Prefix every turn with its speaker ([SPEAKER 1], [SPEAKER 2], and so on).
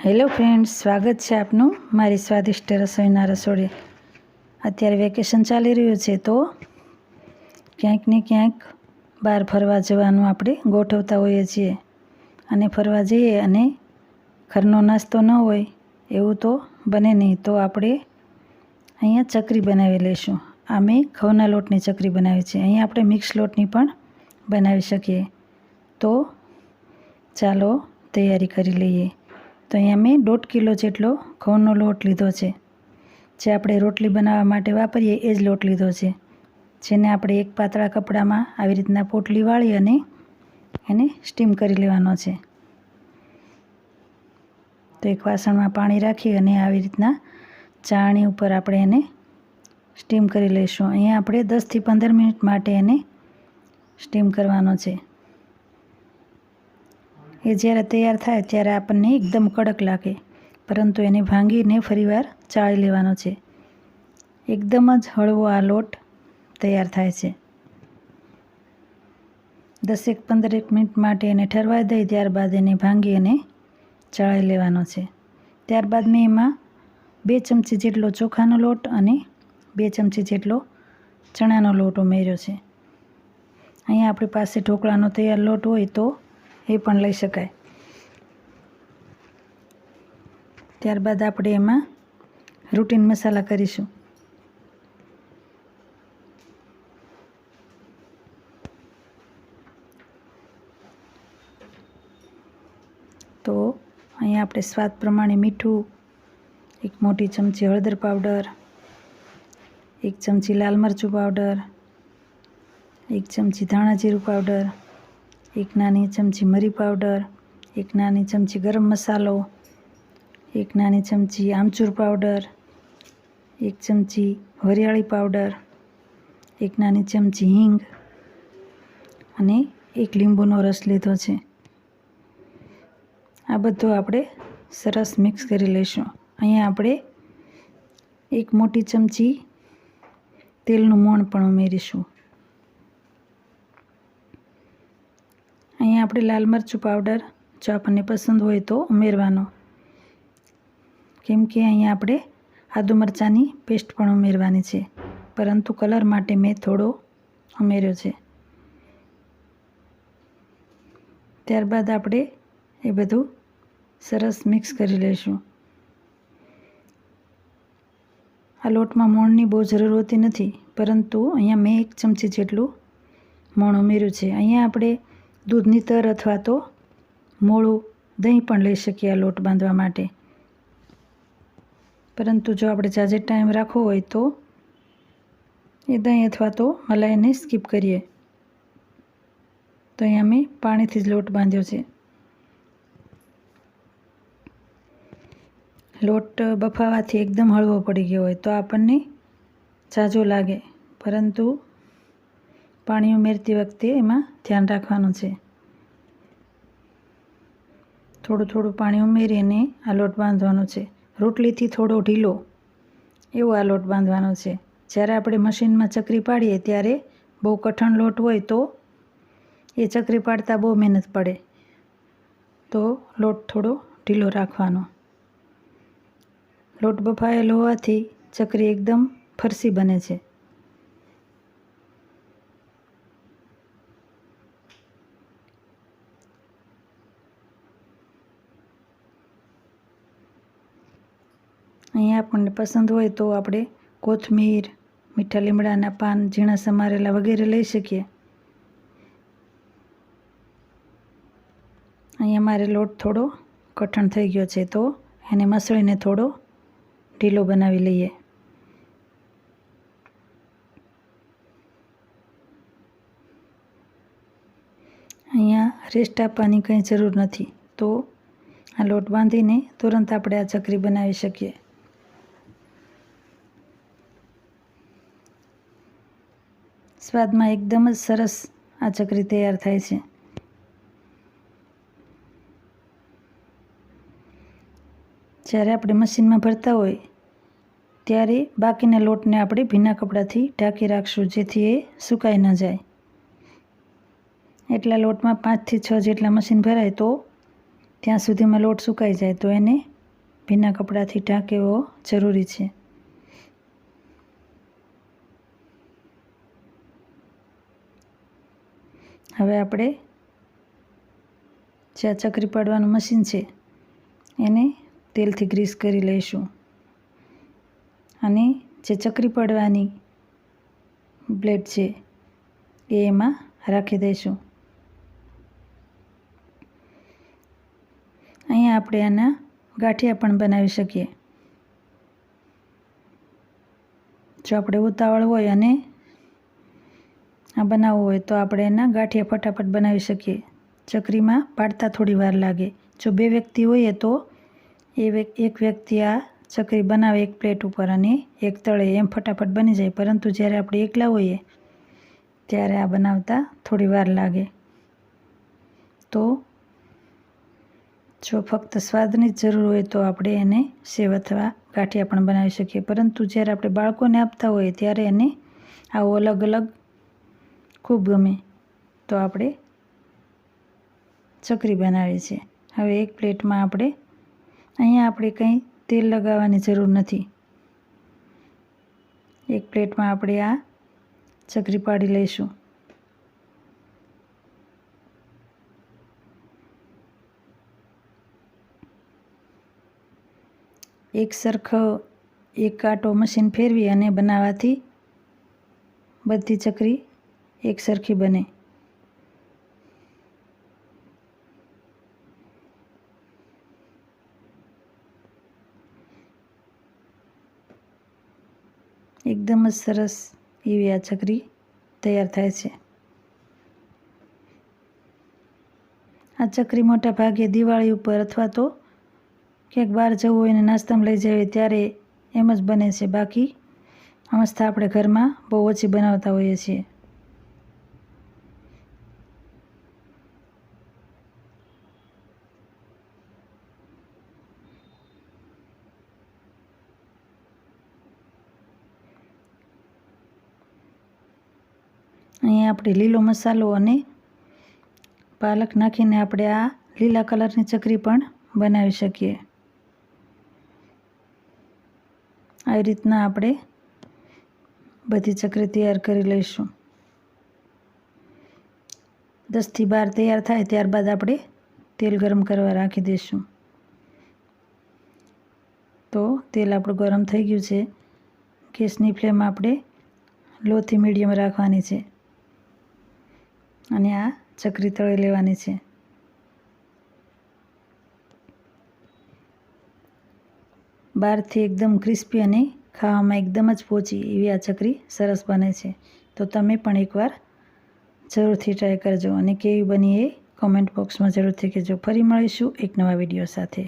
[SPEAKER 1] Hello friends, સ્વાગત છે આપનું મારી સ્વાદિષ્ટ રસોઈના રસોડે. અત્યારે વેકેશન ચાલી રહ્યું છે તો ક્યાંક ને ક્યાંક બહાર ફરવા જવાનું આપણે ગોઠવતા હોઈએ છીએ. અને ફરવા જઈએ અને ઘરનો નાસ્તો ન હોય એવું તો બને નહીં, તો આપણે અહીંયા ચકરી બનાવી લઈશું. આ મેં ઘઉંના લોટની ચકરી બનાવી છે. અહીંયા આપણે મિક્સ લોટની પણ બનાવી શકીએ. તો ચાલો તૈયારી કરી લઈએ. તો અહીંયા મેં 1.5 કિલો જેટલો ઘઉંનો લોટ લીધો છે. જે આપણે રોટલી બનાવવા માટે વાપરીએ એ જ લોટ લીધો છે, જેને આપણે એક પાતળા કપડામાં આવી રીતના પોટલી વાળી અને એને સ્ટીમ કરી લેવાનો છે. તો એક વાસણમાં પાણી રાખી અને આવી રીતના ચાળણી ઉપર આપણે એને સ્ટીમ કરી લઈશું. અહીંયા આપણે 10થી 15 મિનિટ માટે એને સ્ટીમ કરવાનો છે. એ જ્યારે તૈયાર થાય ત્યારે આપણને એકદમ કડક લાગે, પરંતુ એને ભાંગીને ફરીવાર ચાળી લેવાનો છે. એકદમ જ હળવો આ લોટ તૈયાર થાય છે. 10-15 મિનિટ માટે એને ઠરવા દઈ ત્યારબાદ એને ભાંગી અને ચાળી લેવાનો છે. ત્યારબાદ મેં એમાં 2 ચમચી જેટલો ચોખાનો લોટ અને 2 ચમચી જેટલો ચણાનો લોટ ઉમેર્યો છે. અહીંયા આપણી પાસે ઢોકળાનો તૈયાર લોટ હોય તો એ પણ લઈ શકાય. ત્યારબાદ આપણે એમાં રૂટીન મસાલા કરીશું. તો અહીંયા આપણે સ્વાદ પ્રમાણે મીઠું, 1 મોટી ચમચી હળદર પાવડર, 1 ચમચી લાલ મરચું પાવડર, 1 ચમચી ધાણા જીરું પાવડર, 1 નાની ચમચી મરી પાવડર, 1 નાની ચમચી ગરમ મસાલો, 1 નાની ચમચી આમચૂર પાવડર, 1 ચમચી વરિયાળી પાવડર, 1 નાની ચમચી હિંગ અને 1 લીંબુનો રસ લીધો છે. આ બધું આપણે સરસ મિક્સ કરી લઈશું. અહીંયા આપણે 1 મોટી ચમચી તેલનું મોણ પણ ઉમેરીશું. અહીંયા આપણે લાલ મરચું પાવડર જો આપણને પસંદ હોય તો ઉમેરવાનો, કેમ કે અહીંયા આપણે આદુ મરચાંની પેસ્ટ પણ ઉમેરવાની છે, પરંતુ કલર માટે મેં થોડો ઉમેર્યો છે. ત્યારબાદ આપણે એ બધું સરસ મિક્સ કરી લઈશું. આ લોટમાં મોણની બહુ જરૂર હોતી નથી, પરંતુ અહીંયા મેં 1 ચમચી જેટલું મોણ ઉમેર્યું છે. અહીંયા આપણે દૂધની તર અથવા તો મોળું દહીં પણ લઈ શકીએ આ લોટ બાંધવા માટે, પરંતુ જો આપણે ઝાઝો ટાઈમ રાખવો હોય તો એ દહીં અથવા તો મલાઈને સ્કીપ કરીએ. તો અહીંયા મેં પાણીથી જ લોટ બાંધ્યો છે. લોટ બફાવાથી એકદમ હળવો પડી ગયો હોય તો આપણને ઝાઝો લાગે, પરંતુ પાણી ઉમેરતી વખતે એમાં ધ્યાન રાખવાનું છે. થોડું થોડું પાણી ઉમેરીને આ લોટ બાંધવાનો છે. રોટલીથી થોડો ઢીલો એવો આ લોટ બાંધવાનો છે. જ્યારે આપણે મશીનમાં ચકરી પાડીએ ત્યારે બહુ કઠણ લોટ હોય તો એ ચકરી પાડતા બહુ મહેનત પડે, તો લોટ થોડો ઢીલો રાખવાનો. લોટ બફાયેલો હોવાથી ચકરી એકદમ ફરસી બને છે. અહીંયા આપણને પસંદ હોય તો આપણે કોથમીર, મીઠા લીમડાના પાન, ઝીણા સમારેલા વગેરે લઈ શકીએ. અહીંયા મારે લોટ થોડો કઠણ થઈ ગયો છે, તો એને મસળીને થોડો ઢીલો બનાવી લઈએ. અહીંયા રેસ્ટ આપવાની કંઈ જરૂર નથી, તો આ લોટ બાંધીને તુરંત આપણે આ ચકરી બનાવી શકીએ. સ્વાદમાં એકદમ જ સરસ આ ચકરી તૈયાર થાય છે. જ્યારે આપણે મશીનમાં ભરતા હોય ત્યારે બાકીના લોટને આપણે ભીના કપડાથી ઢાંકી રાખશું, જેથી એ સુકાઈ ન જાય. એટલા લોટમાં 5 થી 6 જેટલા મશીન ભરાય તો ત્યાં સુધીમાં લોટ સુકાઈ જાય તો એને ભીના કપડાથી ઢાંકવો જરૂરી છે. હવે આપણે જે આ ચકરી પાડવાનું મશીન છે એને તેલથી ગ્રીસ કરી લઈશું અને જે ચકરી પાડવાની બ્લેડ છે એ એમાં રાખી દઈશું. અહીંયા આપણે આના ગાંઠિયા પણ બનાવી શકીએ. જો આપણે ઉતાવળ હોય અને આ બનાવવું હોય તો આપણે એના ગાંઠિયા ફટાફટ બનાવી શકીએ. ચકરીમાં પાડતા થોડી વાર લાગે. જો 2 વ્યક્તિ હોઈએ તો એક વ્યક્તિ આ ચકરી બનાવે એક પ્લેટ ઉપર અને એક તળે, એમ ફટાફટ બની જાય. પરંતુ જ્યારે આપણે એકલા હોઈએ ત્યારે આ બનાવતા થોડી વાર લાગે. તો જો ફક્ત સ્વાદની જ જરૂર હોય તો આપણે એને સેવ અથવા ગાંઠિયા પણ બનાવી શકીએ. પરંતુ જ્યારે આપણે બાળકોને આપતા હોઈએ ત્યારે એને આવું અલગ અલગ ખૂબ ગમે તો આપણે ચકરી બનાવી છે. હવે એક પ્લેટમાં અહીંયા આપણે કંઈ તેલ લગાવવાની જરૂર નથી. એક પ્લેટમાં આપણે આ ચકરી પાડી લઈશું. એક સરખો એક કાંટો મશીન ફેરવી અને બનાવવાથી બધી ચકરી એક સરખી બને. એકદમ જ સરસ એવી આ ચકરી તૈયાર થાય છે. આ ચકરી મોટા ભાગે દિવાળી ઉપર અથવા તો ક્યાંક બહાર જવું હોય ને નાસ્તામાં લઈ જવી ત્યારે એમ જ બને છે. બાકી અમસ્તા આપણે ઘરમાં બહુ ઓછી બનાવતા હોઈએ છીએ. અહીંયા આપણે લીલો મસાલો અને પાલક નાખીને આપણે આ લીલા કલરની ચકરી પણ બનાવી શકીએ. આવી રીતના આપણે બધી ચકરી તૈયાર કરી લઈશું. 10 થી 12 તૈયાર થાય ત્યારબાદ આપણે તેલ ગરમ કરવા રાખી દઈશું. તો તેલ આપણું ગરમ થઈ ગયું છે. ગેસની ફ્લેમ આપણે લો થી મીડિયમ રાખવાની છે અને આ ચકરી તળી લેવાની છે. બહારથી એકદમ ક્રિસ્પી અને ખાવામાં એકદમ જ પોચી એવી આ ચકરી સરસ બને છે. તો તમે પણ એકવાર જરૂરથી ટ્રાય કરજો અને કેવી બની એ કોમેન્ટ બોક્સમાં જરૂરથી કહેજો. ફરી મળીશું એક નવા વિડીયો સાથે.